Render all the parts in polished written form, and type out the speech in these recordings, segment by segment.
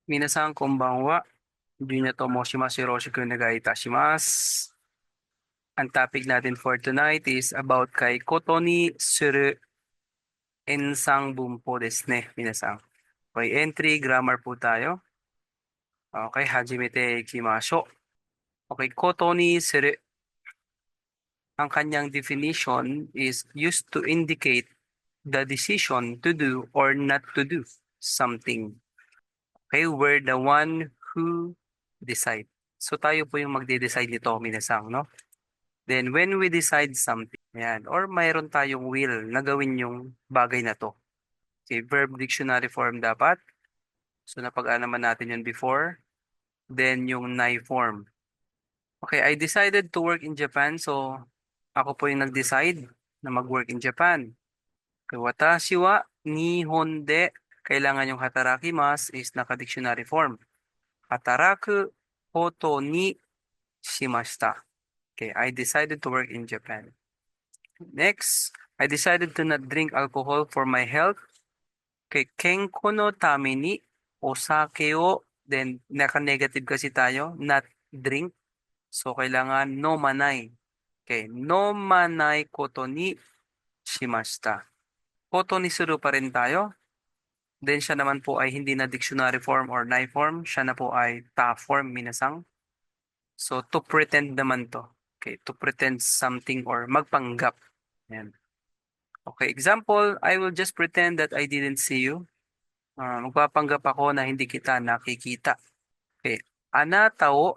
皆さん、こんばんは。Junya to moshimasu yoroshiku onegai itashimasu. Ang topic natin for tonight is about kay koto ni suru ensang bumpo desu ne, minasan. Okay, entry, grammar po tayo. Okay, hajimete ikimashou. Okay, koto ni suru. Ang kanyang definition is used to indicate the decision to do or not to do something. Okay, we're the one who decide. So tayo po yung magde-decide nito, minasang, no? Then when we decide something, yan, or mayroon tayong will na gawin yung bagay na to. Okay, verb dictionary form dapat. So napag-alam naman natin yun before. Then yung nai form. Okay, I decided to work in Japan. So ako po yung nag-decide na mag-work in Japan. Okay, watashi wa nihon de kailangan yung hatarakimasu is naka-dictionary form. Hataraku koto ni shimashita. Okay, I decided to work in Japan. Next, I decided to not drink alcohol for my health. Okay, kenko no tame ni osake o, then naka-negative kasi tayo, not drink. So, kailangan no manay. Okay, no manay koto ni shimashita. Koto ni suru pa rin tayo. Then siya naman po ay hindi na dictionary form or nai form. Siya na po ay ta form, minasang. So, to pretend naman to. Okay, to pretend something or magpanggap. Yan. Okay, example, I will just pretend that I didn't see you. Magpapanggap ako na hindi kita nakikita. Okay, anata o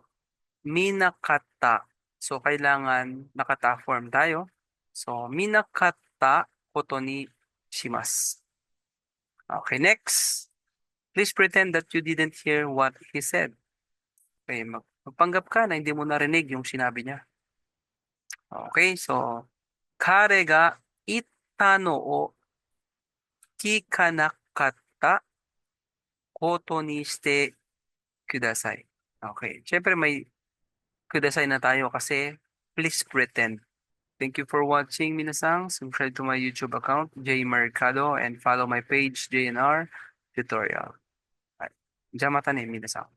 minakata. So, kailangan nakata form tayo. So, minakata koto ni shimasu. Okay, next. Please pretend that you didn't hear what he said. Okay, magpanggap ka na hindi mo narinig yung sinabi niya. Okay, so, kare ga itta no o kikanakata koto ni shite kudasai. Okay, syempre may kudasai na tayo kasi please pretend. Thank you for watching, minasang. Subscribe to my YouTube account, J Mercado, and follow my page, JNR Tutorial. Jamata ne, minasang.